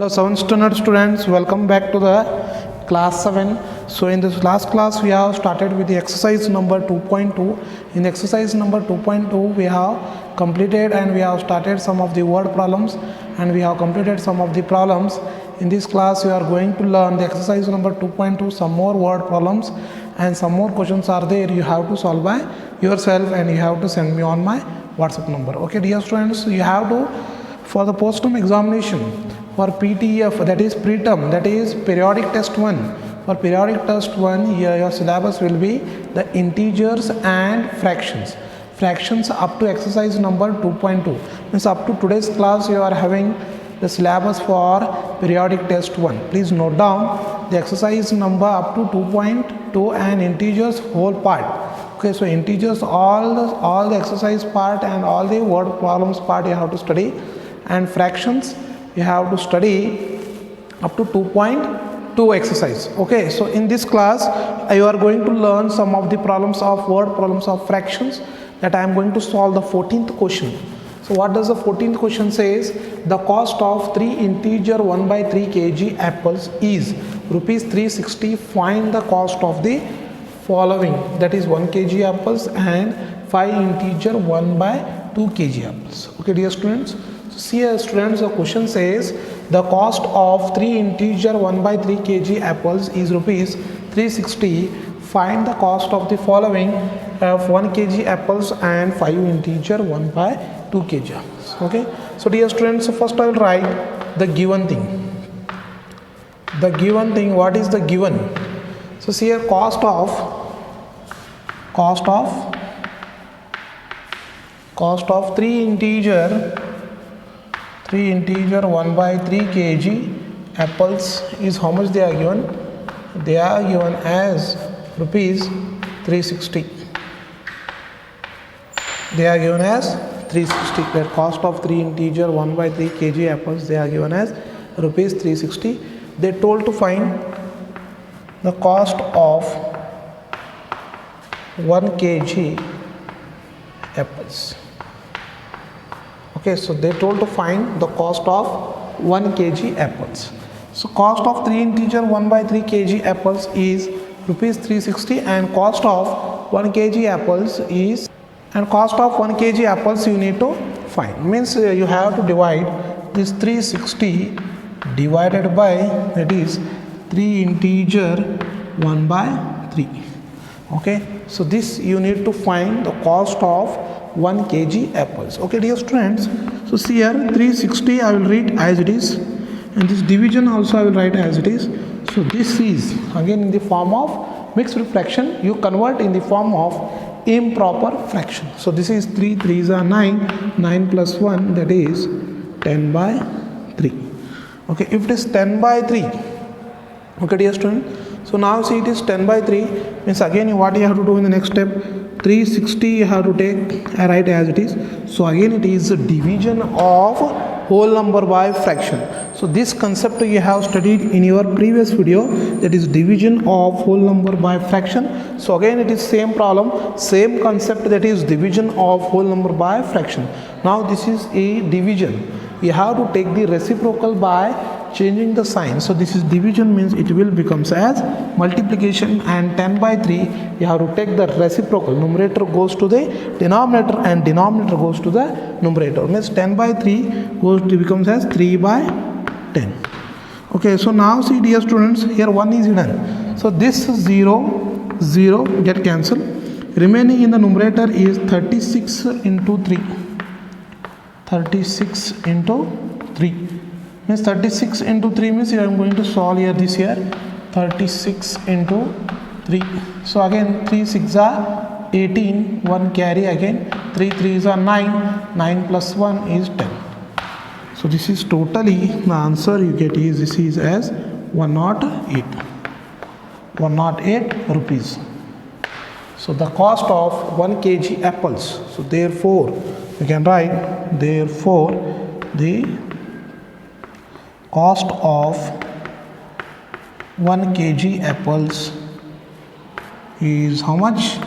Hello 7th standard students, welcome back to the class 7. So in this last class we have started with the exercise number 2.2. In exercise number 2.2 we have completed and we have started some of the word problems and we have completed some of the problems. In this class we are going to learn the exercise number 2.2, some more word problems and some more questions are there. You have to solve by yourself and you have to send me on my WhatsApp number. Okay dear students, you have to for the post-term examination for PTF, that is preterm, that is periodic test 1. For periodic test 1, here your syllabus will be the integers and fractions. Fractions up to exercise number 2.2. Means up to today's class you are having the syllabus for periodic test 1. Please note down the exercise number up to 2.2 and integers whole part. Okay, so integers all the exercise part and all the word problems part you have to study, and fractions you have to study up to 2.2 exercise. Okay, so in this class you are going to learn some of the problems of word problems of fractions that I am going to solve the 14th question. So what does the 14th question says? The cost of 3 integer 1 by 3 kg apples is rupees 360. Find the cost of the following, that is 1 kg apples and 5 integer 1 by 2 kg apples. Okay dear students, so see here students, the question says the cost of 3 integer 1 by 3 kg apples is rupees 360. Find the cost of the following of 1 kg apples and 5 integer 1 by 2 kg apples. Okay, so dear students, so first I will write the given thing. The given thing, what is the given? So see here cost of 3 integer 1 by 3 kg apples is how much they are given? They are given as rupees 360. They are given as 360. The cost of 3 integer 1 by 3 kg apples, they are given as rupees 360. They told to find the cost of 1 kg apples. Okay, so they told to find the cost of 1 kg apples. So cost of 3 integer 1 by 3 kg apples is rupees 360 and cost of 1 kg apples is, and cost of 1 kg apples you need to find. Means you have to divide this 360 divided by, that is 3 integer 1 by 3. Okay, so this you need to find the cost of 1 kg apples. Okay dear students, so see here 360 I will write as it is and this division also I will write as it is. So this is again in the form of mixed fraction, you convert in the form of improper fraction. So this is 3 3s are 9, 9 plus 1, that is 10 by 3. Okay, if it is 10 by 3, okay dear student, so now see it is 10 by 3, means again what you have to do in the next step, 360 you have to take write as it is. So again it is a division of whole number by fraction. So this concept you have studied in your previous video, that is division of whole number by fraction. So again it is same problem, same concept, that is division of whole number by fraction. Now this is a division, you have to take the reciprocal by changing the sign. So this is division, means it will becomes as multiplication, and 10 by 3 you have to take the reciprocal, numerator goes to the denominator and denominator goes to the numerator, means 10 by 3 goes to becomes as 3 by 10. Okay, so now see dear students, here 1 is hidden, so this 0 0 get cancelled, remaining in the numerator is 36 into 3. 36 into 3 means 36 into 3 means I am going to solve here this here 36 into 3. So again 3 6 are 18, 1 carry, again 3 3s are 9, 9 plus 1 is 10. So this is totally the answer you get is this is as 108 rupees. So the cost of 1 kg apples, so therefore you can write, therefore the cost of 1 kg apples is how much?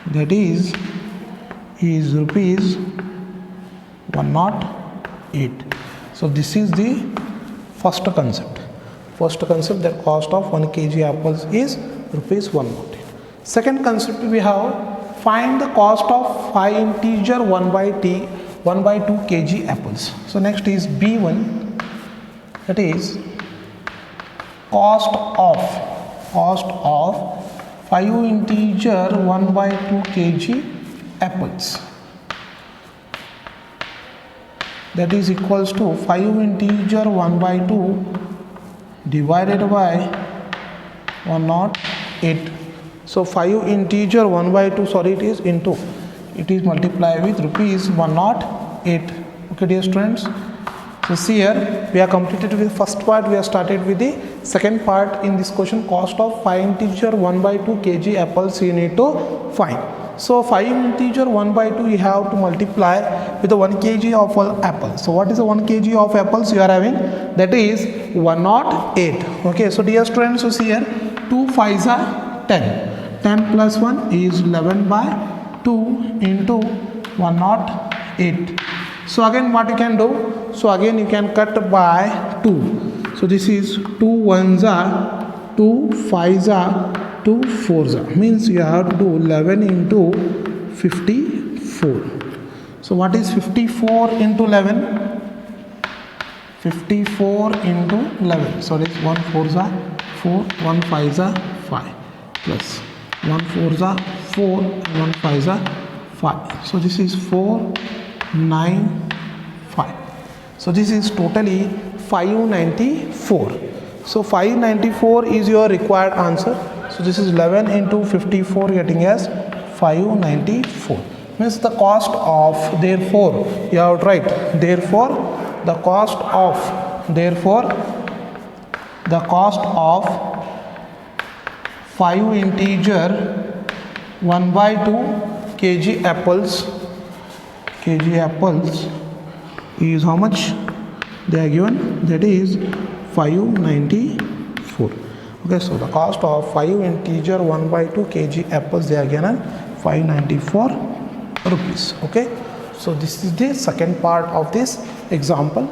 That is rupees 108. So this is the first concept. First concept, that cost of 1 kg apples is rupees 108. Second concept, we have find the cost of 5 integer 1 by 2 kg apples. So next is B1, that is cost of 5 integer 1 by 2 kg apples, that is equals to 5 integer 1 by 2 divided by 108. So 5 integer 1 by 2, sorry, it is into, it is multiplied with rupees 108. Okay dear students, so see here we are completed with first part, we have started with the second part in this question. Cost of 5 integer 1 by 2 kg apples you need to find. So 5 integer 1 by 2 you have to multiply with the 1 kg of apples. So what is the 1 kg of apples you are having? That is 108. Okay, so dear students, so see here 2 5s are 10. 10 plus 1 is 11 by 2 into 108. So again what you can do? So again you can cut by 2. So this is 2 1s are 2 5s are 2 4s are, means you have to do 11 into 54. So what is 54 into 11? 54 into 11. So this 1 4s are 4, 1 5s are 5 plus 1 4s are 4 and 1 5s are 5. So this is 495. So this is totally 594. So 594 is your required answer. So this is 11 into 54 getting as 594. Means the cost of, therefore you have to write, therefore the cost of 5 integer 1 by 2 kg apples is how much they are given? That is 594. Okay, so the cost of 5 integer 1 by 2 kg apples they are given 594 rupees. Okay, so this is the second part of this example.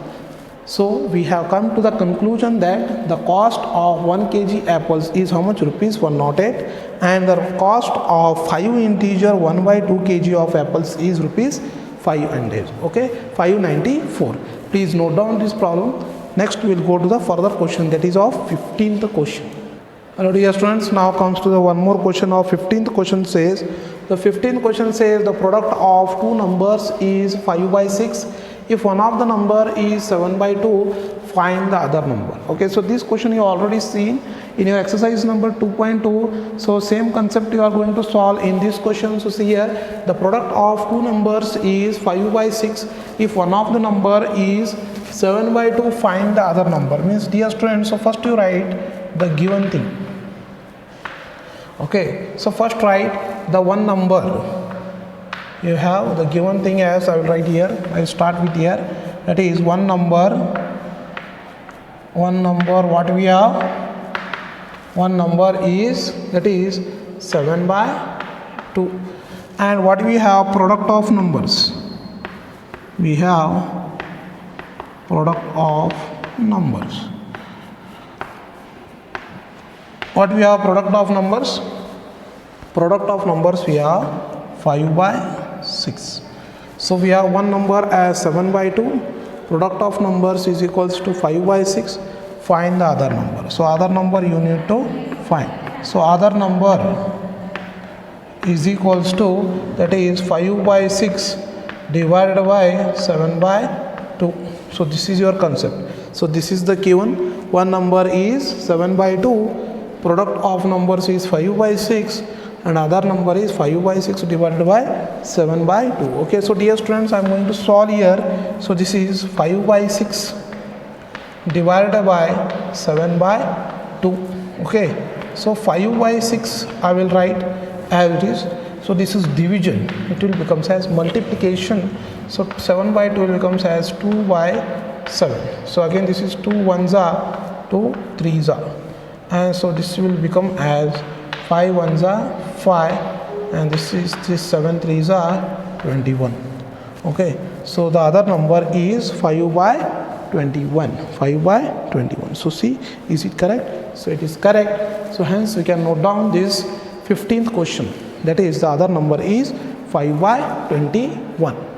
So we have come to the conclusion that the cost of 1 kg apples is how much? Rupees 108, and the cost of 5 integer 1 by 2 kg of apples is rupees 500. Okay, 594. Please note down this problem. Next we will go to the further question, that is of 15th question. Hello dear students, now comes to the one more question of 15th question. Says the 15th question says the product of two numbers is 5 by 6. If one of the number is 7 by 2, find the other number. Okay, so this question you already seen in your exercise number 2.2. So same concept you are going to solve in this question. So see here, the product of two numbers is 5 by 6. If one of the number is 7 by 2, find the other number. Means dear students, so first you write the given thing. Okay, so first write the one number. You have the given thing as I will write here. I will start with here. That is one number. What we have? One number is, that is 7 by 2. And what we have? Product of numbers. We have product of numbers. What we have? Product of numbers. Product of numbers we have 5 by 6. So we have one number as 7 by 2. Product of numbers is equals to 5 by 6. Find the other number. So other number you need to find. So other number is equals to, that is 5 by 6 divided by 7 by 2. So this is your concept. So this is the given. One number is 7 by 2. Product of numbers is 5 by 6. And other number is 5 by 6 divided by 7 by 2. Okay, so dear students, I am going to solve here. So this is 5 by 6 divided by 7 by 2. Okay, so 5 by 6 I will write as it is. So this is division, it will becomes as multiplication. So 7 by 2 will becomes as 2 by 7. So again this is 2 1s are 2 3s are, and so this will become as 5 1s are 5, and this 7 3s are 21. Okay, so the other number is 5 by 21. 5 by 21. So see, is it correct? So it is correct. So hence we can note down this 15th question. That is, the other number is 5 by 21.